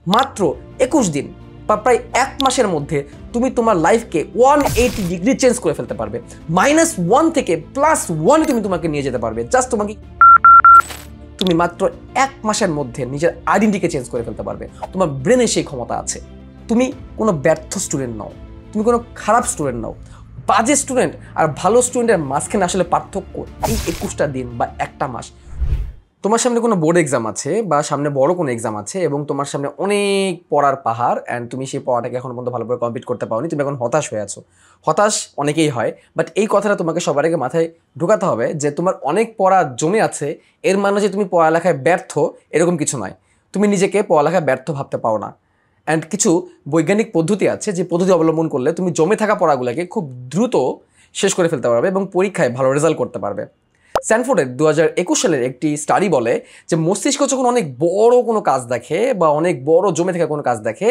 মাত্র 21 দিন বা প্রায় 1 মাসের মধ্যে তুমি তোমার লাইফকে 180 ডিগ্রি চেঞ্জ করে ফেলতে পারবে। -1 থেকে +1 তুমি তোমাকে নিয়ে যেতে পারবে। জাস্ট তুমি মাত্র 1 মাসের মধ্যে নিজের আইডেন্টিটিকে চেঞ্জ করে ফেলতে পারবে। তোমার ব্রেনে সেই ক্ষমতা আছে। তুমি কোনো ব্যর্থ স্টুডেন্ট নও, তুমি কোনো খারাপ স্টুডেন্ট নও। বাজে স্টুডেন্ট আর ভালো স্টুডেন্টের মাঝখানে আসলে পার্থক্য এই 21টা দিন বা 1টা মাস। তোমার সামনে কোনো বোর্ড এক্সাম আছে বা সামনে বড় কোনো এক্সাম আছে এবং তোমার সামনে অনেক পড়ার পাহাড় অ্যান্ড তুমি সেই পড়াটাকে এখন পর্যন্ত ভালোভাবে কমপ্লিট করতে পারোনি, তুমি এখন হতাশ হয়ে আছো। হতাশ অনেকেই হয়, বাট এই কথাটা তোমাকে সবার আগে মাথায় ঢোকাতে হবে যে তোমার অনেক পড়া জমে আছে এর মানে যে তুমি পড়ালেখায় ব্যর্থ এরকম কিছু নয়। তুমি নিজেকে পড়ালেখায় ব্যর্থ ভাবতে পারো না। অ্যান্ড কিছু বৈজ্ঞানিক পদ্ধতি আছে যে পদ্ধতি অবলম্বন করলে তুমি জমে থাকা পড়াগুলোকে খুব দ্রুত শেষ করে ফেলতে পারবে এবং পরীক্ষায় ভালো রেজাল্ট করতে পারবে। স্ট্যানফোর্ডের 2021 সালের একটি স্টাডি বলে যে মস্তিষ্ক যখন অনেক বড় কোনো কাজ দেখে বা অনেক বড় জমে থাকা কোনো কাজ দেখে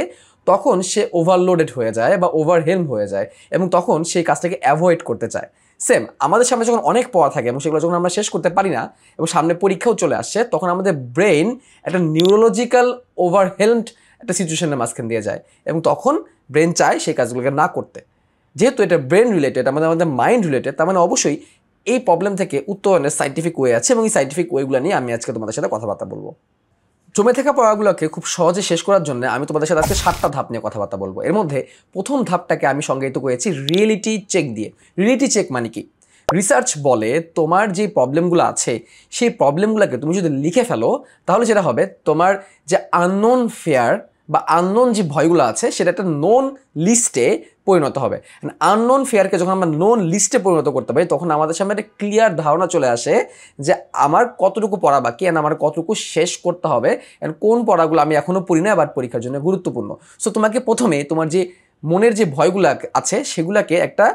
তখন সে ওভারলোডেড হয়ে যায় বা ওভারহেলম হয়ে যায় এবং তখন সেই কাজটাকে অ্যাভয়েড করতে চায়। সেম আমাদের সামনে যখন অনেক পড়া থাকে এবং সেগুলো যখন আমরা শেষ করতে পারি না এবং সামনে পরীক্ষাও চলে আসছে তখন আমাদের ব্রেইন একটা নিউরোলজিক্যাল ওভারহেলমড একটা সিচুয়েশনের মাঝখান দিয়ে যায় এবং তখন ব্রেন চায় সেই কাজগুলোকে না করতে। যেহেতু এটা ব্রেন রিলেটেড, আমাদের মাইন্ড রিলেটেড, তার মানে অবশ্যই এই প্রবলেম থেকে উত্তরণের সাইন্টিফিক ওয়ে আছে এবং এই সাইন্টিফিক ওয়েগুলো নিয়ে আমি আজকে তোমাদের সাথে কথাবার্তা বলবো। জমে থাকা পড়াগুলোকে খুব সহজে শেষ করার জন্য আমি তোমাদের সাথে আজকে 7টা ধাপ নিয়ে কথাবার্তা বলবো। এর মধ্যে প্রথম ধাপটাকে আমি সংজ্ঞায়িত করেছি রিয়েলিটি চেক দিয়ে। রিয়েলিটি চেক মানে কি? রিসার্চ বলে তোমার যে প্রবলেমগুলো আছে সেই প্রবলেমগুলোকে তুমি যদি লিখে ফেলো তাহলে যেটা হবে তোমার যে আননোন ফেয়ার বা আননোন যে ভয়গুলো আছে সেটা একটা নোন লিস্টে পরিণত হবে। আননোন ফেয়ারকে যখন আমরা নোন লিস্টে পরিণত করতে পারি তখন আমাদের সামনে একটা ক্লিয়ার ধারণা চলে আসে যে আমার কতটুকু পড়া বাকি অ্যান্ড আমার কতটুকু শেষ করতে হবে অ্যান্ড কোন পড়াগুলো আমি এখনও পড়ি না বাট পরীক্ষার জন্য গুরুত্বপূর্ণ। সো তোমাকে প্রথমে তোমার যে মনের যে ভয়গুলো আছে সেগুলোকে একটা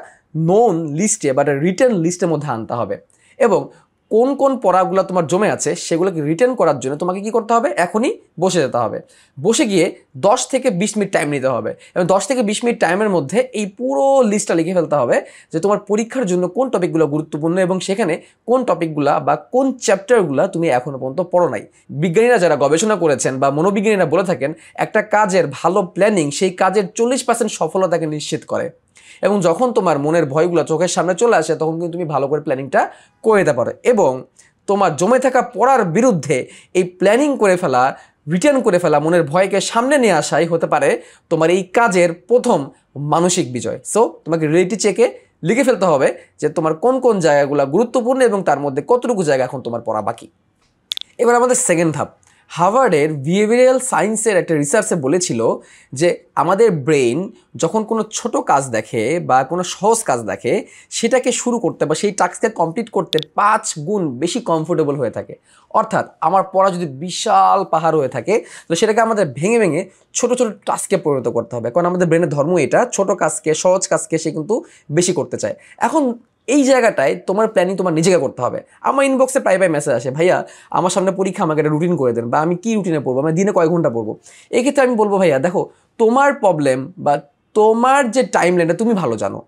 নোন লিস্টে বা একটা রিটার্ন লিস্টের মধ্যে আনতে হবে এবং কোন কোন পড়াগুলো তোমার জমে আছে সেগুলোকে রিটার্ন করার জন্য তোমাকে কি করতে হবে? এখনই বসে যেতে হবে। বসে গিয়ে 10 থেকে 20 মিনিট টাইম নিতে হবে এবং 10 থেকে 20 মিনিট টাইমের মধ্যে এই পুরো লিস্টটা লিখে ফেলতে হবে যে তোমার পরীক্ষার জন্য কোন টপিকগুলো গুরুত্বপূর্ণ এবং সেখানে কোন টপিকগুলো বা কোন চ্যাপ্টারগুলো তুমি এখনো পর্যন্ত পড়ো নাই। বিজ্ঞানীরা যারা গবেষণা করেছেন বা মনোবিজ্ঞানীরা বলে থাকেন একটা কাজের ভালো প্ল্যানিং সেই কাজের 40% সফলতাকে নিশ্চিত করে এবং যখন তোমার মনের ভয়গুলো চোখের সামনে চলে আসে তখন কিন্তু তুমি ভালো করে প্ল্যানিংটা করে দিতে পারো এবং তোমার জমে থাকা পড়ার বিরুদ্ধে এই প্ল্যানিং করে ফেলা, রিটার্ন করে ফেলা, মনের ভয়কে সামনে নিয়ে আসাই হতে পারে তোমার এই কাজের প্রথম মানসিক বিজয়। সো তোমাকে রিয়েলিটি চেকে লিখে ফেলতে হবে যে তোমার কোন কোন জায়গাগুলো গুরুত্বপূর্ণ এবং তার মধ্যে কতটুকু জায়গা এখন তোমার পড়া বাকি। এবার আমাদের সেকেন্ড ধাপ। হার্ভার্ডের বিহেভিয়ারাল সায়েন্সের একটা রিসার্চে বলেছিল যে আমাদের ব্রেইন যখন কোনো ছোট কাজ দেখে বা কোনো সহজ কাজ দেখে সেটাকে শুরু করতে বা সেই টাস্ককে কমপ্লিট করতে 5 গুণ বেশি কমফোর্টেবল হয়ে থাকে। অর্থাৎ আমার পড়া যদি বিশাল পাহাড় হয়ে থাকে তো সেটাকে আমাদের ভেঙে ভেঙে ছোট ছোট টাস্কে পরিণত করতে হবে, কারণ আমাদের ব্রেনের ধর্ম এটা, ছোট কাজকে সহজ কাজকে সে কিন্তু বেশি করতে চায়। এখন এই জায়গাটায় তোমার প্ল্যানিং তোমার নিজেকে করতে হবে। আমার ইনবক্সে প্রায় মেসেজ আসে, ভাইয়া আমার সামনে পরীক্ষা, আমাকে একটা রুটিন করে দেন বা আমি কি রুটিনে পড়বো, আমি দিনে কয় ঘন্টা পড়বো। এই ক্ষেত্রে আমি বলবো ভাইয়া দেখো তোমার প্রবলেম বা তোমার যে টাইম লাইনটা তুমি ভালো জানো,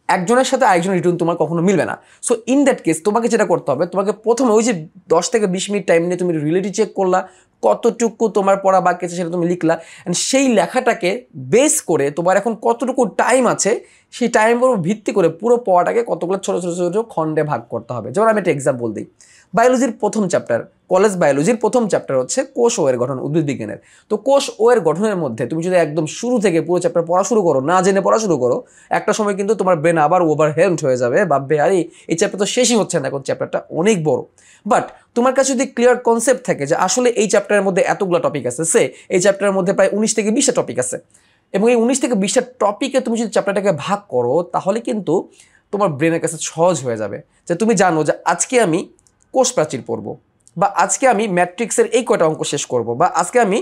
একজনের সাথে আরেকজনের রুটিন তোমার কখনো মিলবে না। সো ইন দ্যাট কেস তোমাকে যেটা করতে হবে, তোমাকে প্রথমে ওই যে 10 থেকে 20 মিনিট টাইম নিয়ে তুমি রিয়েলিটি চেক করলা, কতটুকু তোমার পড়া বাকি আছে সেটা তুমি লিখলা অ্যান্ড সেই লেখাটাকে বেস করে তোমার এখন কতটুকু টাইম আছে সেই টাইমের উপর ভিত্তি করে পুরো পড়াটাকে কতগুলো ছোটো ছোটো ছোটো খণ্ডে ভাগ করতে হবে। যেমন আমি একটা এক্সাম্পল দিই, বায়োলজির প্রথম চ্যাপ্টার, কলেজ বায়োলজির প্রথম চ্যাপ্টার হচ্ছে কোষ ও এর গঠন, উদ্ভিদ বিজ্ঞানের। তো কোষ ও এর গঠনের মধ্যে তুমি যদি একদম শুরু থেকে পুরো চ্যাপ্টার পড়া শুরু করো, না জেনে পড়া শুরু করো, একটা সময় কিন্তু তোমার ব্রেন আবার ওভারহেলমড হয়ে যাবে, ভাববে আরে এই চ্যাপ্টার তো শেষই হচ্ছে না, এখন চ্যাপ্টারটা অনেক বড়। বাট তোমার কাছে যদি ক্লিয়ার কনসেপ্ট থাকে যে আসলে এই চ্যাপ্টারের মধ্যে এতগুলো টপিক আছে, সে এই চ্যাপ্টারের মধ্যে প্রায় 19 থেকে 20টা টপিক আছে এবং এই 19 থেকে 20টা টপিকে তুমি যদি চ্যাপ্টারটাকে ভাগ করো তাহলে কিন্তু তোমার ব্রেনের কাছে সহজ হয়ে যাবে যে তুমি জানো যে আজকে আমি কোষ প্রাচীর পড়বো, বা আজকে আমি ম্যাট্রিক্সের এই কয়টা অঙ্ক শেষ করব, বা আজকে আমি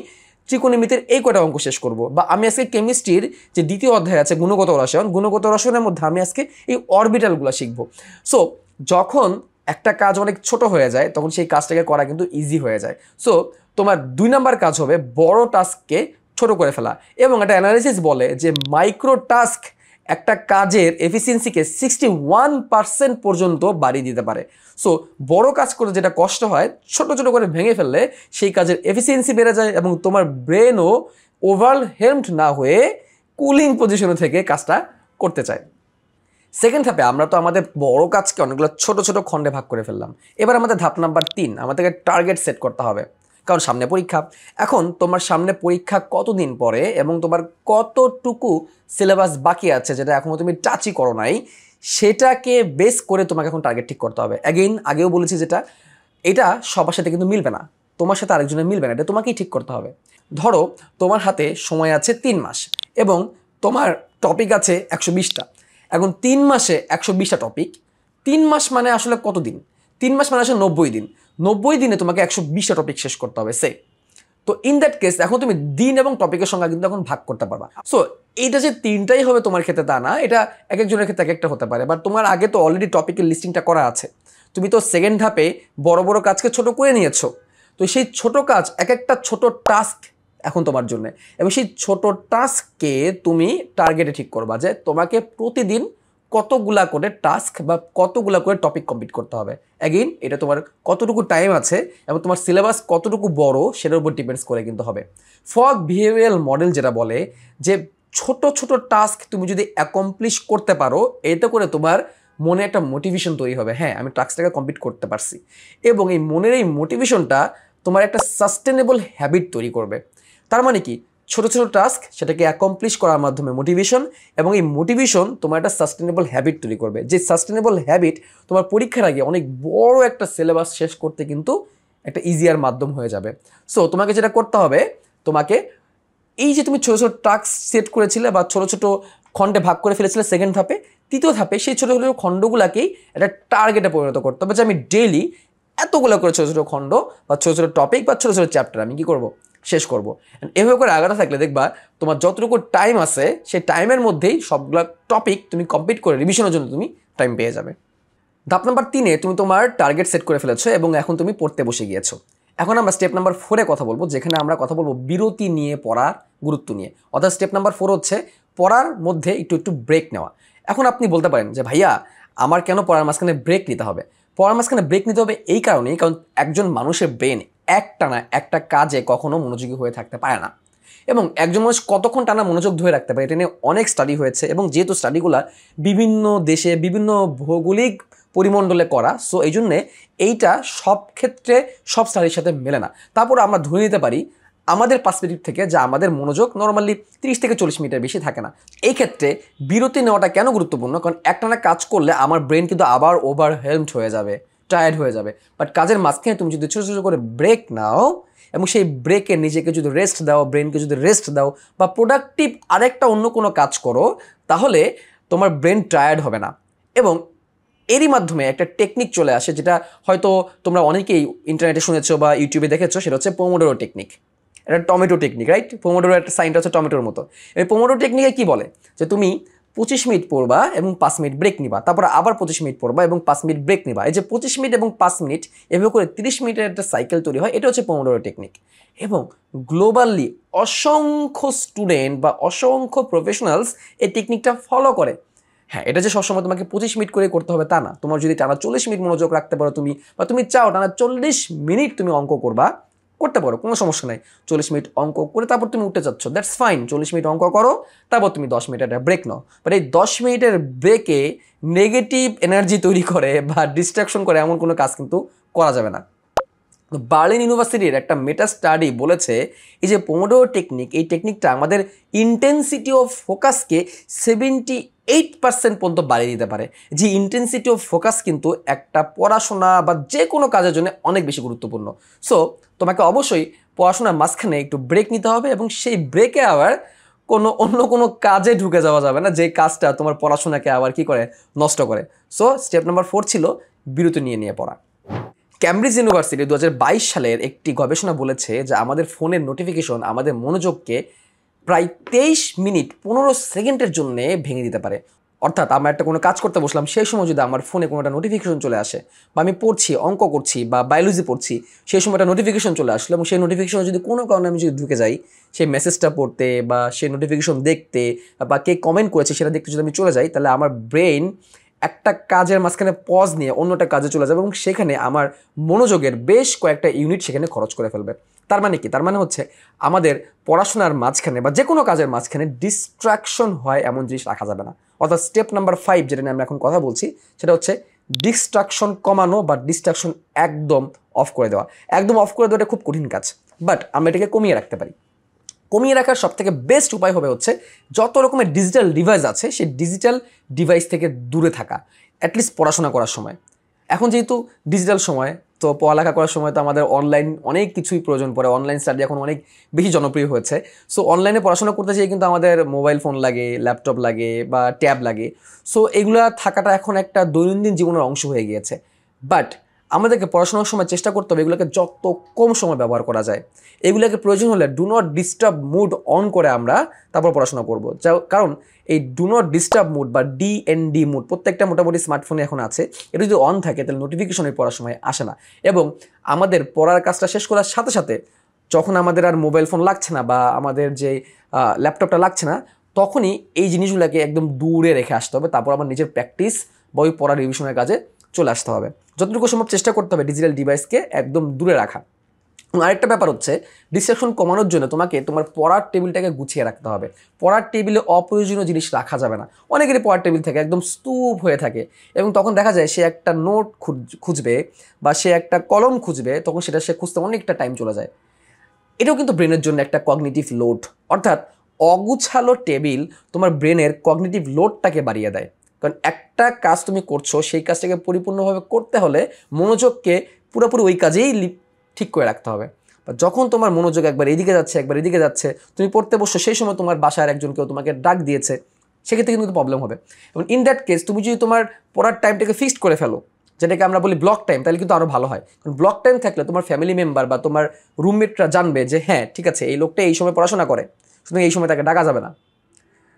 ত্রিকোণমিতির এই কয়টা অঙ্ক শেষ করব, বা আমি আজকে কেমিস্ট্রির যে দ্বিতীয় অধ্যায় আছে গুণগত রসায়ন, গুণগত রসায়নের মধ্যে আমি আজকে এই অরবিটালগুলো শিখবো। সো যখন একটা কাজ অনেক ছোট হয়ে যায় তখন সেই কাজটাকে করা কিন্তু ইজি হয়ে যায়। সো তোমার 2 নাম্বার কাজ হবে বড় টাস্ককে ছোট করে ফেলা, এবং একটা অ্যানালিসিস বলে যে মাইক্রো টাস্ক একটা কাজের এফিসিয়েন্সিকে 61% পর্যন্ত বাড়িয়ে দিতে পারে। সো বড় কাজ করে যেটা কষ্ট হয় ছোট ছোট করে ভেঙে ফেললে সেই কাজের এফিসিয়েন্সি বেড়ে যায় এবং তোমার ব্রেনও ওভারহেলমড না হয়ে কুলিং পজিশনে থেকে কাজটা করতে চায়। সেকেন্ড ধাপে আমরা তো আমাদের বড় কাজকে অনেকগুলো ছোট ছোট খণ্ডে ভাগ করে ফেললাম। এবার আমাদের ধাপ নাম্বার 3, আমাদেরকে টার্গেট সেট করতে হবে, কারণ সামনে পরীক্ষা। এখন তোমার সামনে পরীক্ষা কতদিন পরে এবং তোমার কতটুকু সিলেবাস বাকি আছে যেটা এখনও তুমি টাচই করো নাই, সেটাকে বেস করে তোমাকে এখন টার্গেট ঠিক করতে হবে। অ্যাগেইন আগেও বলেছি যেটা, এটা সবার সাথে কিন্তু মিলবে না, তোমার সাথে আরেকজনের মিলবে না, এটা তোমাকেই ঠিক করতে হবে। ধরো তোমার হাতে সময় আছে 3 মাস এবং তোমার টপিক আছে 120টা। এখন 3 মাসে 120টা টপিক, 3 মাস মানে আসলে কত দিন? 3 মাস মানে আসলে 90 দিন। 90 দিনে তোমাকে 120টা টপিক শেষ করতে হবে সে। তো ইন দ্যাট কেস এখন তুমি দিন এবং টপিকের সংখ্যা কিন্তু এখন ভাগ করতে পারবা। সো এইটা যে 3টাই হবে তোমার ক্ষেত্রে তা না, এটা এক একজনের ক্ষেত্রে এক একটা হতে পারে। বাট তোমার আগে তো অলরেডি টপিকের লিস্টিংটা করা আছে, তুমি তো সেকেন্ড ধাপে বড় বড় কাজকে ছোট করে নিয়েছো। তো সেই ছোট কাজ, এক একটা ছোট টাস্ক এখন তোমার জন্য, এবং সেই ছোট টাস্ককে তুমি টার্গেটে ঠিক করবা যে তোমাকে প্রতিদিন কতগুলা করে টাস্ক বা কতগুলা করে টপিক কমপ্লিট করতে হবে। অ্যাগেইন এটা তোমার কতটুকু টাইম আছে এবং তোমার সিলেবাস কতটুকু বড় সেটার উপর ডিপেন্ডস করে কিন্তু হবে। ফগ বিহেভিয়ারাল মডেল যেটা বলে যে ছোট ছোট টাস্ক তুমি যদি অ্যাকমপ্লিশ করতে পারো, এতে করে তোমার মনে একটা মোটিভেশন তৈরি হবে, হ্যাঁ আমি টাস্কটাকে কমপ্লিট করতে পারছি। এবং এই মনের এই মোটিভেশনটা তোমার একটা সাস্টেনেবল হ্যাবিট তৈরি করবে। তার মানে কি, ছোট ছোট টাস্ক সেটাকে অ্যাকমপ্লিশ করার মাধ্যমে মোটিভেশন, এবং এই মোটিভেশন তোমার একটা সাস্টেনেবল হ্যাবিট তৈরি করবে। যে সাস্টেনেবল হ্যাবিট তোমার পরীক্ষার আগে অনেক বড় একটা সিলেবাস শেষ করতে কিন্তু একটা ইজিয়ার মাধ্যম হয়ে যাবে। সো তোমাকে যেটা করতে হবে, তোমাকে এই যে তুমি ছোটো ছোটো টাস্ক সেট করেছিলে বা ছোটো ছোটো খণ্ডে ভাগ করে ফেলেছিলে সেকেন্ড ধাপে, তৃতীয় ধাপে সেই ছোটো ছোটো খণ্ডগুলোকেই একটা টার্গেটে পরিণত করতে হবে যে আমি ডেইলি এতগুলো করে ছোটো ছোটো খণ্ড বা ছোটো ছোটো টপিক বা ছোটো ছোটো চ্যাপ্টার আমি কী করবো, শেষ করবো। এভাবে করে আগাতে থাকলে দেখবা তোমার যতটুকু টাইম আছে সেই টাইমের মধ্যেই সবগুলো টপিক তুমি কমপ্লিট করে রিভিশনের জন্য তুমি টাইম পেয়ে যাবে। ধাপ নাম্বার 3-এ তুমি তোমার টার্গেট সেট করে ফেলেছো এবং এখন তুমি পড়তে বসে গিয়েছো। এখন আমরা স্টেপ নাম্বার 4-এ কথা বলবো, যেখানে আমরা কথা বলবো বিরতি নিয়ে পড়ার গুরুত্ব নিয়ে। অর্থাৎ স্টেপ নাম্বার 4 হচ্ছে পড়ার মধ্যে একটু একটু ব্রেক নেওয়া। এখন আপনি বলতে পারেন যে ভাইয়া আমার কেন পড়ার মাঝখানে ব্রেক নিতে হবে? পড়ার মাঝখানে ব্রেক নিতে হবে এই কারণেই, কারণ একজন মানুষের ব্রেন একটানা একটা কাজে কখনো মনোযোগী হয়ে থাকতে পারে না। এবং একজন মানুষ কতক্ষণ টানা মনোযোগ ধরে রাখতে পারে এটা নিয়ে অনেক স্টাডি হয়েছে, এবং যেহেতু স্টাডিগুলো বিভিন্ন দেশে বিভিন্ন ভৌগোলিক পরিমণ্ডলে করা, সো এই জন্যে এইটা সব ক্ষেত্রে সব স্টাডির সাথে মেলে না। তারপর আমরা ধরে নিতে পারি আমাদের পার্সপেক্টিভ থেকে যে আমাদের মনোযোগ নর্মালি 30 থেকে 40 মিনিটের বেশি থাকে না। এই ক্ষেত্রে বিরতি নেওয়াটা কেন গুরুত্বপূর্ণ? কারণ একটানা কাজ করলে আমার ব্রেন কিন্তু আবার ওভারহেলমড হয়ে যাবে, টায়ার্ড হয়ে যাবে। বাট কাজের মাঝখানে তুমি যদি ছোটো ছোটো করে ব্রেক নাও এবং সেই ব্রেকে নিজেকে যদি রেস্ট দাও, ব্রেনকে যদি রেস্ট দাও বা প্রোডাক্টিভ আরেকটা অন্য কোনো কাজ করো, তাহলে তোমার ব্রেন টায়ার্ড হবে না। এবং এরই মাধ্যমে একটা টেকনিক চলে আসে, যেটা হয়তো তোমরা অনেকেই ইন্টারনেটে শুনেছো বা ইউটিউবে দেখেছো, সেটা হচ্ছে পোমোডোরো টেকনিক। এটা টমেটো টেকনিক, রাইট? পোমোডোরো একটা সাইনটা হচ্ছে টমেটোর মতো। এই পোমোডোরো টেকনিকে কি বলে যে তুমি 25 মিনিট পড়বা এবং 5 মিনিট ব্রেক নিবা, তারপর আবার 25 মিনিট পড়বা এবং 5 মিনিট ব্রেক নিবা। এই যে 25 মিনিট এবং 5 মিনিট এভাবে করে 30 মিনিটের একটা সাইকেল তৈরি হয়, এটা হচ্ছে পোমোডোরো টেকনিক। এবং গ্লোবালি অসংখ্য স্টুডেন্ট বা অসংখ্য প্রফেশনালস এই টেকনিকটা ফলো করে। হ্যাঁ, এটা যে সবসময় তোমাকে 25 মিনিট করে করতে হবে তা না। তোমার যদি টানা 40 মিনিট মনোযোগ রাখতে পারো তুমি, বা তুমি চাও টানা 40 মিনিট তুমি অঙ্ক করবা, করতে পারো, কোনো সমস্যা নাই। 40 মিনিট অঙ্ক করে তারপর তুমি উঠতে চাচ্ছ, দ্যাটস ফাইন। 40 মিনিট অঙ্ক করো, তারপর তুমি 10 মিনিট একটা ব্রেক নাও। বাট এই 10 মিনিটের ব্রেকে নেগেটিভ এনার্জি তৈরি করে বা ডিস্ট্রাকশন করে এমন কোনো কাজ কিন্তু করা যাবে না। বার্লিন ইউনিভার্সিটির একটা মেটা স্টাডি বলেছে এই যে পোমোডোরো টেকনিক, এই টেকনিকটা আমাদের ইন্টেন্সিটি অফ ফোকাসকে 78% পর্যন্ত বাড়িয়ে দিতে পারে। যে ইন্টেন্সিটি অফ ফোকাস কিন্তু একটা পড়াশোনা বা যে কোনো কাজের জন্য অনেক বেশি গুরুত্বপূর্ণ। সো তোমাকে অবশ্যই পড়াশোনার মাঝখানে একটু ব্রেক নিতে হবে, এবং সেই ব্রেকে আবার অন্য কোনো কাজে ঢুকে যাওয়া যাবে না, যে কাজটা তোমার পড়াশোনাকে আবার কি করে, নষ্ট করে। সো স্টেপ নাম্বার 4 ছিল বিরতি নিয়ে পড়া। ক্যামব্রিজ ইউনিভার্সিটি 2022 সালের একটি গবেষণা বলেছে যে আমাদের ফোনের নোটিফিকেশন আমাদের মনোযোগকে প্রায় 23 মিনিট 15 সেকেন্ডের জন্য ভেঙে দিতে পারে। অর্থাৎ আমরা একটা কোনো কাজ করতে বসলাম, সেই সময় যদি আমার ফোনে কোনো একটা নোটিফিকেশন চলে আসে, বা আমি পড়ছি, অঙ্ক করছি বা বায়োলজি পড়ছি, সেই সময় একটা নোটিফিকেশন চলে আসলো, এবং সেই নোটিফিকেশন যদি কোনো কারণে আমি যদি ঢুকে যাই সেই মেসেজটা পড়তে বা সেই নোটিফিকেশন দেখতে বা কে কমেন্ট করেছে সেটা দেখতে যদি আমি চলে যাই, তাহলে আমার ব্রেন একটা কাজের মাঝখানে পজ নিয়ে অন্যটা কাজে চলে যাবে, এবং সেখানে আমার মনোযোগের বেশ কয়েকটা ইউনিট সেখানে খরচ করে ফেলবে। তার মানে কি? তার মানে হচ্ছে আমাদের পড়াশোনার মাঝখানে বা যে কোনো কাজের মাঝখানে ডিস্ট্রাকশন হয় এমন জিনিস রাখা যাবে না। অর্থাৎ স্টেপ নাম্বার 5 যেটা নিয়ে আমরা এখন কথা বলছি সেটা হচ্ছে ডিস্ট্রাকশন কমানো বা ডিস্ট্রাকশন একদম অফ করে দেওয়া। একদম অফ করে দেওয়াটা খুব কঠিন কাজ, বাট আমরা এটাকে কমিয়ে রাখতে পারি। কমিয়ে রাখার সবথেকে বেস্ট উপায় হবে হচ্ছে যত রকমের ডিজিটাল ডিভাইস আছে সেই ডিজিটাল ডিভাইস থেকে দূরে থাকা, অ্যাটলিস্ট পড়াশোনা করার সময়। এখন যেহেতু ডিজিটাল সময়, তো পড়ালেখা করার সময় তো আমাদের অনলাইন অনেক কিছুই প্রয়োজন পড়ে। অনলাইন স্টাডি এখন অনেক বেশি জনপ্রিয় হয়েছে। সো অনলাইনে পড়াশোনা করতে চাই কিন্তু আমাদের মোবাইল ফোন লাগে, ল্যাপটপ লাগে বা ট্যাব লাগে। সো এগুলা থাকাটা এখন একটা দৈনন্দিন জীবনের অংশ হয়ে গিয়েছে। বাট আমাদেরকে পড়াশোনার সময় চেষ্টা করতে হবে এগুলোকে যত কম সময় ব্যবহার করা যায়। এগুলোকে প্রয়োজন হলে do not disturb mode on করে আমরা তারপর পড়াশোনা করব। কারণ এই ডু নট ডিস্টার্ব মুড বা DND মুড প্রত্যেকটা মোটামুটি স্মার্টফোনে এখন আছে। এটা যদি অন থাকে তাহলে নোটিফিকেশনের পড়ার সময় আসে না, এবং আমাদের পড়ার কাজটা শেষ করার সাথে সাথে যখন আমাদের আর মোবাইল ফোন লাগছে না বা আমাদের যে ল্যাপটপটা লাগছে না, তখনই এই জিনিসগুলোকে একদম দূরে রেখে আসতে হবে। তারপর আমার নিজের প্র্যাকটিস বা ওই পড়ার রিভিশনের কাজে চলে আসতে হবে। যতটুকু সম্ভব চেষ্টা করতে হবে ডিজিটাল ডিভাইসকে একদম দূরে রাখা। আরেকটা ব্যাপার হচ্ছে ডিস্ট্রাকশন কমানোর জন্য তোমাকে তোমার পড়ার টেবিলটাকে গুছিয়ে রাখতে হবে। পড়ার টেবিলে অপ্রয়োজনীয় জিনিস রাখা যাবে না। অনেকেরই পড়ার টেবিল থাকে একদম স্তূপ হয়ে থাকে, এবং তখন দেখা যায় সে একটা নোট খুঁজবে বা সে একটা কলম খুঁজবে, তখন সেটা সে খুঁজতে অনেকটা টাইম চলে যায়। এটাও কিন্তু ব্রেনের জন্য একটা কগনিটিভ লোড। অর্থাৎ অগুছালো টেবিল তোমার ব্রেনের কগনিটিভ লোডটাকে বাড়িয়ে দেয়। কারণ একটা কাজ তুমি করছো, সেই কাজটাকে পরিপূর্ণভাবে করতে হলে মনোযোগকে পুরোপুরি ওই কাজেই ঠিক করে রাখতে হবে। যখন তোমার মনোযোগ একবার এদিকে যাচ্ছে একবার এদিকে যাচ্ছে, তুমি পড়তে বসছো, সেই সময় তোমার বাসার একজন কেউ তোমাকে ডাক দিয়েছে, সেক্ষেত্রে কিন্তু প্রবলেম হবে। এবং ইন দ্যাট কেস তুমি যদি তোমার পড়ার টাইমটাকে ফিক্সড করে ফেলো, যেটাকে আমরা বলি ব্লক টাইম, তাহলে কিন্তু আরও ভালো হয়। কারণ ব্লক টাইম থাকলে তোমার ফ্যামিলি মেম্বার বা তোমার রুমমেটরা জানবে যে হ্যাঁ ঠিক আছে, এই লোকটা এই সময় পড়াশোনা করে, সুতরাং এই সময় তাকে ডাকা যাবে না।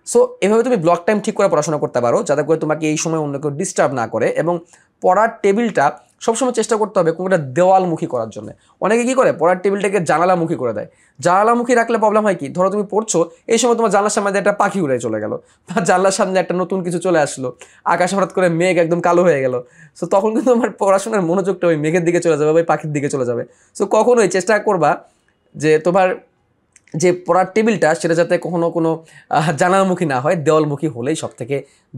সো এভাবে তুমি ব্লক টাইম ঠিক করে পড়াশোনা করতে পারো, যাতে করে তোমাকে এই সময় অন্য কেউ ডিস্টার্ব না করে। এবং পড়ার টেবিলটা সবসময় চেষ্টা করতে হবে কোনোটা দেওয়ালমুখী করার জন্য। অনেকে কী করে, পড়ার টেবিলটাকে জানালামুখী করে দেয়। জানালামুখী রাখলে প্রবলেম হয় কি, ধরো তুমি পড়ছো, এই সময় তোমার জানলার সামনে একটা পাখি উড়ে চলে গেল, বা জানলার সামনে একটা নতুন কিছু চলে আসলো, আকাশ হঠাৎ করে মেঘ একদম কালো হয়ে গেল। সো তখন কিন্তু তোমার পড়াশোনার মনোযোগটা ওই মেঘের দিকে চলে যাবে বা ওই পাখির দিকে চলে যাবে। সো কখনোই চেষ্টা করবা যে তোমার যে পড়ার টেবিলটা সেটা যাতে কখনো কোনো জানালামুখী না হয়, দেওয়ালমুখী হলেই সব থেকে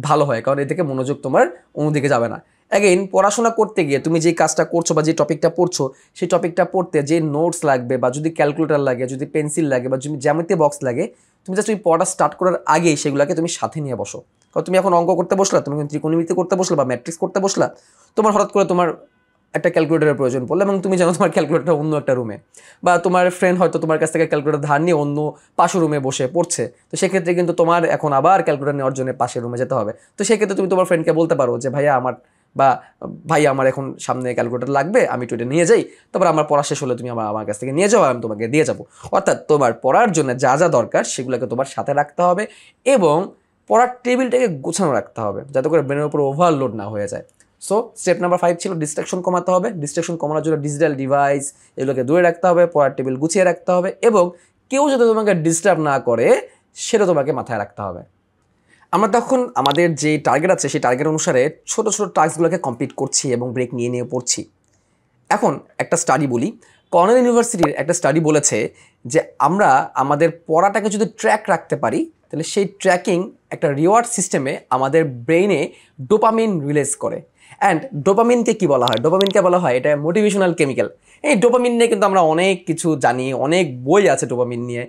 ভালো হয়। কারণ এ থেকে মনোযোগ তোমার অন্যদিকে যাবে না। অ্যাগেইন পড়াশোনা করতে গিয়ে তুমি যে কাজটা করছো বা যে টপিকটা পড়ছো, সেই টপিকটা পড়তে যে নোটস লাগবে বা যদি ক্যালকুলেটর লাগে, যদি পেন্সিল লাগে বা যদি জ্যামিতি বক্স লাগে, তুমি জাস্ট ওই পড়া স্টার্ট করার আগেই সেগুলোকে তুমি সাথে নিয়ে বসো। কারণ তুমি এখন অঙ্ক করতে বসলা, তুমি ত্রিকোণমিতি করতে বসলা বা ম্যাট্রিক্স করতে বসলা, তোমার হঠাৎ করে তোমার একটা ক্যালকুলেটরের প্রয়োজন পড়লো এবং তুমি জানো তোমার ক্যালকুলেটর অন্য একটা রুমে, বা তোমার ফ্রেন্ড হয়তো তোমার কাছ থেকে ক্যালকুলেটর ধার নিয়ে অন্য পাশের রুমে বসে পড়ছে। তো সেক্ষেত্রে কিন্তু তোমার এখন আবার ক্যালকুলেটর নেওয়ার জন্য পাশের রুমে যেতে হবে। তো সেক্ষেত্রে তুমি তোমার ফ্রেন্ডকে বলতে পারো যে ভাইয়া আমার এখন সামনে ক্যালকুলেটর লাগবে, আমি একটু এটা নিয়ে যাই, তারপর আমার পড়া শেষ হলে তুমি আমার কাছ থেকে নিয়ে যাও, আমি তোমাকে দিয়ে যাবো। অর্থাৎ তোমার পড়ার জন্য যা যা দরকার সেগুলোকে তোমার সাথে রাখতে হবে, এবং পড়ার টেবিলটাকে গোছানো রাখতে হবে যাতে করে ব্রেনের উপর ওভারলোড না হয়ে যায়। সো স্টেপ নাম্বার 5 ছিল ডিস্ট্রাকশন কমাতে হবে। ডিস্ট্রাকশন কমানোর জন্য ডিজিটাল ডিভাইস এগুলোকে দূরে রাখতে হবে, পড়ার টেবিল গুছিয়ে রাখতে হবে, এবং কেউ যাতে তোমাকে ডিস্টার্ব না করে সেটা তোমাকে মাথায় রাখতে হবে। আমরা তখন আমাদের যে টার্গেট আছে সেই টার্গেট অনুসারে ছোটো ছোটো টাস্কগুলোকে কমপ্লিট করছি এবং ব্রেক নিয়ে নিয়ে পড়ছি। এখন একটা স্টাডি বলি, কর্নেল ইউনিভার্সিটির একটা স্টাডি বলেছে যে আমরা আমাদের পড়াটাকে যদি ট্র্যাক রাখতে পারি, তাহলে সেই ট্র্যাকিং একটা রিওয়ার্ড সিস্টেমে আমাদের ব্রেইনে ডোপামিন রিলিজ করে। অ্যান্ড ডোপামিনকে কী বলা হয়? ডোপামিনকে বলা হয় এটা মোটিভেশনাল কেমিক্যাল। এই ডোপামিন নিয়ে কিন্তু আমরা অনেক কিছু জানি, অনেক বই আছে ডোপামিন নিয়ে।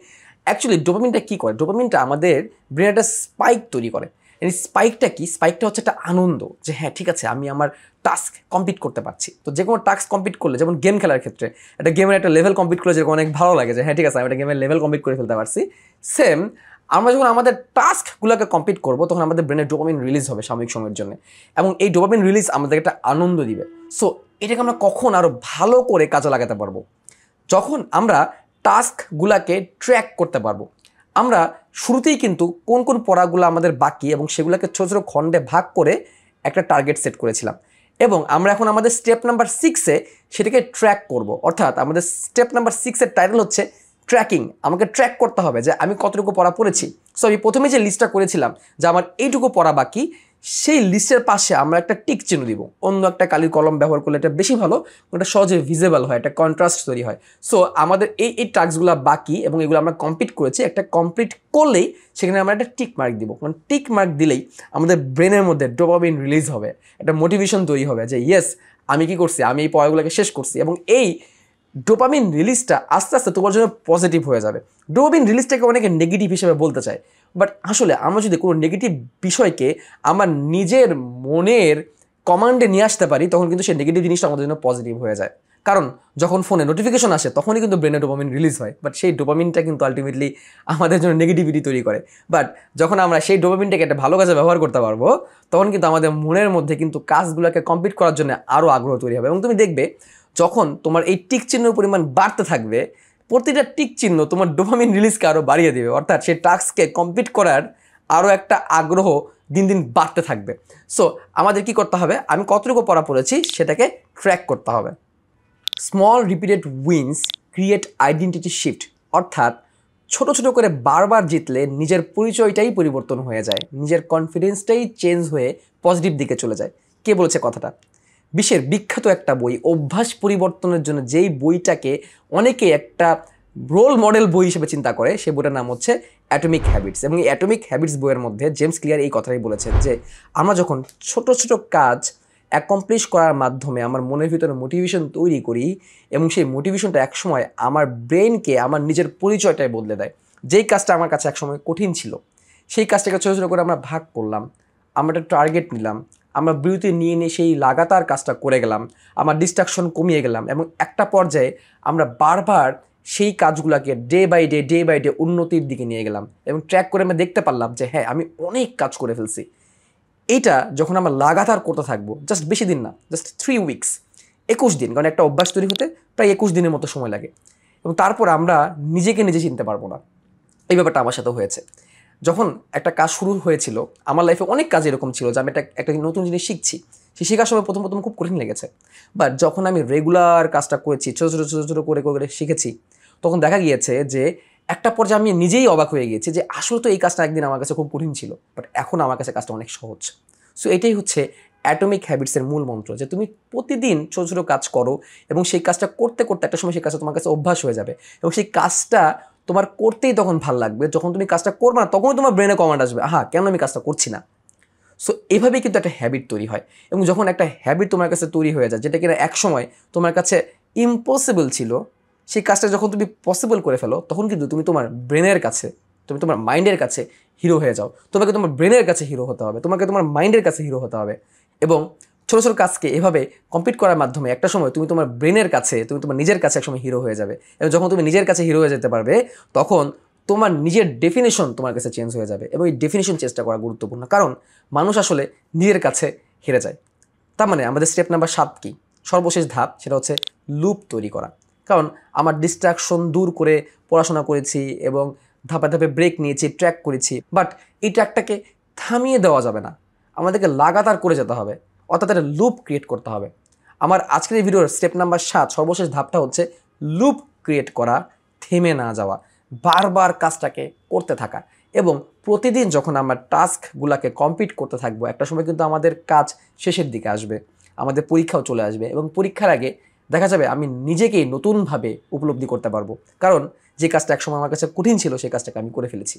অ্যাকচুয়ালি ডোপামিনটা কী করে? ডোপামিনটা আমাদের ব্রেনে একটা স্পাইক তৈরি করে। এই স্পাইকটা কি? স্পাইকটা হচ্ছে একটা আনন্দ, যে হ্যাঁ ঠিক আছে আমি আমার টাস্ক কমপ্লিট করতে পারছি। তো যে কোনো টাস্ক কমপ্লিট করলে, যেমন গেম খেলার ক্ষেত্রে একটা গেমের একটা লেভেল কমপ্লিট করলে যেরকম অনেক ভালো লাগে যে হ্যাঁ ঠিক আছে আমি একটা গেমের লেভেল কমপ্লিট করে ফেলতে পারছি, সেম আমরা যখন আমাদের টাস্কগুলোকে কমপ্লিট করবো তখন আমাদের ব্রেনে ডোপামিন রিলিজ হবে সাময়িক সময়ের জন্য, এবং এই ডোপামিন রিলিজ আমাদের একটা আনন্দ দিবে। সো এটাকে আমরা কখন আরও ভালো করে কাজে লাগাতে পারবো? যখন আমরা টাস্কগুলোকে ট্র্যাক করতে পারবো। আমরা শুরুতেই কিন্তু কোন কোন পড়াগুলো আমাদের বাকি এবং সেগুলোকে ছোটো ছোটো খণ্ডে ভাগ করে একটা টার্গেট সেট করেছিলাম, এবং আমরা এখন আমাদের স্টেপ নাম্বার 6-এ সেটাকে ট্র্যাক করব। অর্থাৎ আমাদের স্টেপ নাম্বার 6-এর টাইটেল হচ্ছে ট্র্যাকিং। আমাকে ট্র্যাক করতে হবে যে আমি কতটুকু পড়া পড়েছি। সো আমি প্রথমে যে লিস্টটা করেছিলাম যে আমার এইটুকু পড়া বাকি, সেই লিস্টের পাশে আমরা একটা টিক চিহ্ন দিব, অন্য একটা কালির কলম ব্যবহার করলে এটা বেশি ভালো, এটা সহজে ভিজিবল হয়, একটা কন্ট্রাস্ট তৈরি হয়। সো আমাদের এই টাস্কগুলো বাকি এবং এগুলো আমরা কমপ্লিট করেছি, একটা কমপ্লিট করলেই সেখানে আমরা একটা টিক মার্ক দিব। কারণ টিক মার্ক দিলেই আমাদের ব্রেনের মধ্যে ডোপামিন রিলিজ হবে, একটা মোটিভেশন তৈরি হবে যে ইয়েস আমি কি করছি, আমি এই পড়াগুলোকে শেষ করছি। এবং এই ডোপামিন রিলিজটা আস্তে আস্তে তোমার জন্য পজিটিভ হয়ে যাবে। ডোপামিন রিলিজটাকে অনেকে নেগেটিভ হিসেবে বলতে চায়, বাট আসলে আমরা যদি কোনো নেগেটিভ বিষয়কে আমার নিজের মনের কমান্ডে নিয়ে আসতে পারি, তখন কিন্তু সেই নেগেটিভ জিনিসটা আমাদের জন্য পজিটিভ হয়ে যায়। কারণ যখন ফোনে নোটিফিকেশন আসে তখনই কিন্তু ব্রেনে ডোপামিন রিলিজ হয়, বাট সেই ডোপামিনটা কিন্তু আলটিমেটলি আমাদের জন্য নেগেটিভিটি তৈরি করে। বাট যখন আমরা সেই ডোপামিনটাকে একটা ভালো কাজে ব্যবহার করতে পারবো, তখন কিন্তু আমাদের মনের মধ্যে কিন্তু কাজগুলোকে কমপ্লিট করার জন্য আরও আগ্রহ তৈরি হবে। এবং তুমি দেখবে যখন তোমার এই টিক চিহ্নের পরিমাণ বাড়তে থাকবে, প্রতিটা টিক চিহ্ন তোমার ডোপামিন রিলিজকে আরও বাড়িয়ে দেবে, অর্থাৎ সেই টাস্ককে কমপ্লিট করার আরও একটা আগ্রহ দিন দিন বাড়তে থাকবে। সো আমাদের কি করতে হবে, আমি কতটুকু পড়া পড়েছি সেটাকে ট্র্যাক করতে হবে। Small repeated wins create identity shift, অর্থাৎ ছোট ছোট করে বারবার জিতলে নিজের পরিচয়টাই পরিবর্তন হয়ে যায়, নিজের কনফিডেন্সটাই চেঞ্জ হয়ে পজিটিভ দিকে চলে যায়। কে বলেছে কথাটা? বিশ্বের বিখ্যাত একটা বই, অভ্যাস পরিবর্তনের জন্য যেই বইটাকে অনেকে একটা রোল মডেল বই হিসেবে চিন্তা করে, সেই বইটার নাম হচ্ছে অ্যাটমিক হ্যাবিটস। এবং এই অ্যাটমিক হ্যাবিটস বইয়ের মধ্যে জেমস ক্লিয়ার এই কথাই বলেছেন যে আমরা যখন ছোট ছোট কাজ অ্যাকমপ্লিশ করার মাধ্যমে আমার মনের ভিতরে মোটিভেশন তৈরি করি, এবং সেই মোটিভেশনটা একসময় আমার ব্রেনকে আমার নিজের পরিচয়টাই বদলে দেয়। যেই কাজটা আমার কাছে একসময় কঠিন ছিল, সেই কাজটাকে ছোটো ছোটো করে আমরা ভাগ করলাম, আমরা একটা টার্গেট নিলাম, আমরা বিরতি নিয়ে নিয়ে সেই লাগাতার কাজটা করে গেলাম, আমার ডিস্ট্রাকশন কমিয়ে গেলাম, এবং একটা পর্যায়ে আমরা বারবার সেই কাজগুলোকে ডে বাই ডে উন্নতির দিকে নিয়ে গেলাম, এবং ট্র্যাক করে আমরা দেখতে পারলাম যে হ্যাঁ আমি অনেক কাজ করে ফেলছি। এইটা যখন আমরা লাগাতার করতে থাকবো, জাস্ট বেশি দিন না, জাস্ট 3 উইকস, 21 দিন, কারণ একটা অভ্যাস তৈরি হতে প্রায় 21 দিনের মতো সময় লাগে, এবং তারপর আমরা নিজেকে নিজে চিনতে পারবো না। এই ব্যাপারটা আমার সাথেও হয়েছে। যখন একটা কাজ শুরু হয়েছিল, আমার লাইফে অনেক কাজ এরকম ছিল যে আমি একটা নতুন জিনিস শিখছি, সেই শেখার সময় প্রথম প্রথম খুব কঠিন লেগেছে, বাট যখন আমি রেগুলার কাজটা করেছি, ছোটো ছোটো ছোটো ছোটো করে করে শিখেছি, তখন দেখা গিয়েছে যে একটা পর্যায়ে আমি নিজেই অবাক হয়ে গিয়েছি যে আসলে তো এই কাজটা একদিন আমার কাছে খুব কঠিন ছিল, বাট এখন আমার কাছে কাজটা অনেক সহজ। সো এটাই হচ্ছে অ্যাটমিক হ্যাবিটসের মূল মন্ত্র, যে তুমি প্রতিদিন ছোটো ছোটো কাজ করো, এবং সেই কাজটা করতে করতে একটা সময় সেই কাজটা তোমার কাছে অভ্যাস হয়ে যাবে, এবং সেই কাজটা তোমার করতেই তখন ভালো লাগবে। যখন তুমি কাজটা করবে না, তখনই তোমার ব্রেনে কমান্ড আসবে, কেন আমি কাজটা করছি না। সো এভাবেই কিন্তু একটা হ্যাবিট তৈরি হয়, এবং যখন একটা হ্যাবিট তোমার কাছে তৈরি হয়ে যায়, যেটা কিনা একসময় তোমার কাছে ইম্পসিবল ছিল, সেই কাজটা যখন তুমি পসিবল করে ফেলো, তখন কিন্তু তুমি তোমার ব্রেনের কাছে, তুমি তোমার মাইন্ডের কাছে হিরো হয়ে যাও। তোমাকে তোমার ব্রেনের কাছে হিরো হতে হবে, তোমাকে তোমার মাইন্ডের কাছে হিরো হতে হবে। এবং ছোটো ছোটো কাজকে এভাবে কমপ্লিট করার মাধ্যমে একটা সময় তুমি তোমার ব্রেনের কাছে, তুমি তোমার নিজের কাছে একসময় হিরো হয়ে যাবে। এবং যখন তুমি নিজের কাছে হিরো হয়ে যেতে পারবে, তখন তোমার নিজের ডেফিনেশন তোমার কাছে চেঞ্জ হয়ে যাবে। এবং এই ডেফিনেশন চেঞ্জটা করা গুরুত্বপূর্ণ, কারণ মানুষ আসলে নিজের কাছে হেরে যায়। তার মানে আমাদের স্টেপ নাম্বার 7 কি, সর্বশেষ ধাপ, সেটা হচ্ছে লুপ তৈরি করা। কারণ আমার ডিস্ট্রাকশন দূর করে পড়াশোনা করেছি, এবং ধাপে ধাপে ব্রেক নিয়েছি, ট্র্যাক করেছি, বাট এই ট্র্যাকটাকে থামিয়ে দেওয়া যাবে না, আমাদেরকে লাগাতার করে যেতে হবে, অর্থাৎ একটা লুপ ক্রিয়েট করতে হবে। আমার আজকের এই ভিডিওর স্টেপ নাম্বার 7 সর্বশেষ ধাপটা হচ্ছে লুপ ক্রিয়েট করা, থেমে না যাওয়া, বারবার কাজটাকে করতে থাকা। এবং প্রতিদিন যখন আমরা টাস্কগুলোকে কমপ্লিট করতে থাকবো, একটা সময় কিন্তু আমাদের কাজ শেষের দিকে আসবে, আমাদের পরীক্ষাও চলে আসবে, এবং পরীক্ষার আগে দেখা যাবে আমি নিজেকেই নতুনভাবে উপলব্ধি করতে পারবো, কারণ যে কাজটা একসময় আমার কাছে কঠিন ছিল, সেই কাজটাকে আমি করে ফেলেছি।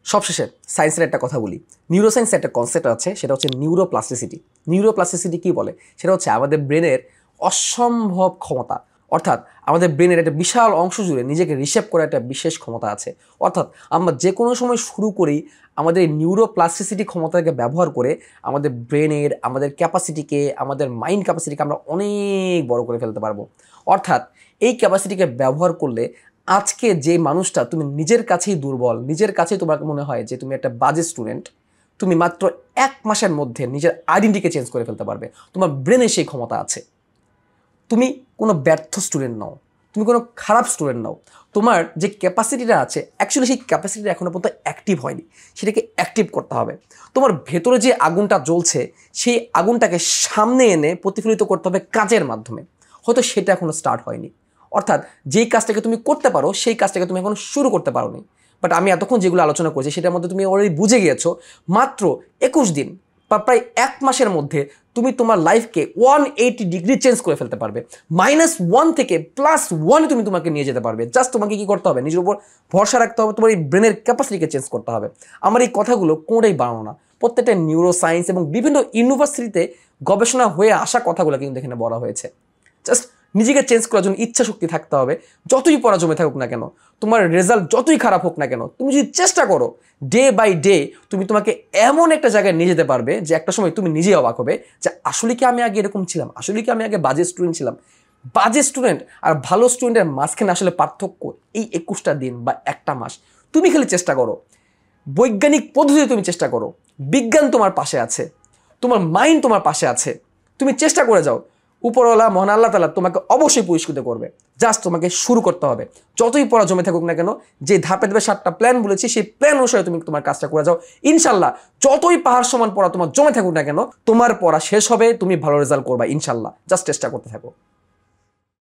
সবশেষে সায়েন্সের একটা কথা বলি, নিউরোসায়েন্সের একটা কনসেপ্ট আছে, সেটা হচ্ছে নিউরোপ্লাস্টিসিটি। নিউরোপ্লাস্টিসিটি কী বলে, সেটা হচ্ছে আমাদের ব্রেনের অসম্ভব ক্ষমতা, অর্থাৎ আমাদের ব্রেনের একটা বিশাল অংশ জুড়ে নিজেকে রিশেপ করার একটা বিশেষ ক্ষমতা আছে। অর্থাৎ আমরা যে কোনো সময় শুরু করি আমাদের এই নিউরোপ্লাস্টিসিটি ক্ষমতাকে ব্যবহার করে আমাদের ব্রেনের, আমাদের ক্যাপাসিটিকে, আমাদের মাইন্ড ক্যাপাসিটিকে আমরা অনেক বড় করে ফেলতে পারবো। অর্থাৎ এই ক্যাপাসিটিকে ব্যবহার করলে আজকে যে মানুষটা তুমি নিজের কাছেই দুর্বল, নিজের কাছেই তোমার মনে হয় যে তুমি একটা বাজে স্টুডেন্ট, তুমি মাত্র 1 মাসের মধ্যে নিজের আইডেন্টিটিকে চেঞ্জ করে ফেলতে পারবে। তোমার ব্রেনে সেই ক্ষমতা আছে। তুমি কোনো ব্যর্থ স্টুডেন্ট নও, তুমি কোনো খারাপ স্টুডেন্ট নও, তোমার যে ক্যাপাসিটিটা আছে অ্যাকচুয়ালি সেই ক্যাপাসিটিটা এখনও পর্যন্ত অ্যাক্টিভ হয়নি, সেটাকে অ্যাক্টিভ করতে হবে। তোমার ভেতরে যে আগুনটা জ্বলছে, সেই আগুনটাকে সামনে এনে প্রতিফলিত করতে হবে কাজের মাধ্যমে, হয়তো সেটা এখনও স্টার্ট হয়নি। অর্থাৎ যেই কাজটাকে তুমি করতে পারো, সেই কাজটাকে তুমি এখনও শুরু করতে পারো নি। বাট আমি এতক্ষণ যেগুলো আলোচনা করছি সেটার মধ্যে তুমি অলরেডি বুঝে গিয়েছো, মাত্র 21 দিন প্রায় 1 মাসের মধ্যে তুমি তোমার লাইফকে 180 ডিগ্রি চেঞ্জ করে ফেলতে পারবে। -1 থেকে +1 তুমি তোমাকে নিয়ে যেতে পারবে। জাস্ট তোমাকে কি করতে হবে? নিজের উপর ভরসা রাখতে হবে, তোমার এই ব্রেনের ক্যাপাসিটিকে চেঞ্জ করতে হবে। আমার এই কথাগুলো কোনোটাই বানানো না, প্রত্যেকটা নিউরো সায়েন্স এবং বিভিন্ন ইউনিভার্সিটিতে গবেষণা হয়ে আসা কথাগুলো কিন্তু এখানে বলা হয়েছে। জাস্ট নিজেকে চেঞ্জ করার জন্য ইচ্ছা শক্তি থাকতে হবে। যতই পড়া জমে থাকুক না কেন, তোমার রেজাল্ট যতই খারাপ হোক না কেন, তুমি যদি চেষ্টা করো, ডে বাই ডে তুমি তোমাকে এমন একটা জায়গায় নিয়ে যেতে পারবে যে একটা সময় তুমি নিজেই অবাক হবে যে আসলে কি আমি আগে এরকম ছিলাম, আসলে কি আমি আগে বাজে স্টুডেন্ট ছিলাম। বাজে স্টুডেন্ট আর ভালো স্টুডেন্টের মাঝখানে আসলে পার্থক্য এই 21টা দিন বা একটা মাস। তুমি খালি চেষ্টা করো, বৈজ্ঞানিক পদ্ধতিতে তুমি চেষ্টা করো, বিজ্ঞান তোমার পাশে আছে, তোমার মাইন্ড তোমার পাশে আছে, তুমি চেষ্টা করে যাও, উপরওয়ালা মহান আল্লাহ তাআলা তোমাকে অবশ্যই পুরস্কৃত করবে। জাস্ট তোমাকে শুরু করতে হবে। যতই পড়া জমে থাকুক না কেন, যে ধাপে ধাপে 7টা প্ল্যান বলেছি সেই প্ল্যান অনুসারে তুমি তোমার কাজটা করে যাও, ইনশাল্লাহ যতই পাহাড় সমান পড়া তোমার জমে থাকুক না কেন, তোমার পড়া শেষ হবে, তুমি ভালো রেজাল্ট করবা ইনশাল্লাহ। জাস্ট চেষ্টা করতে থাকো।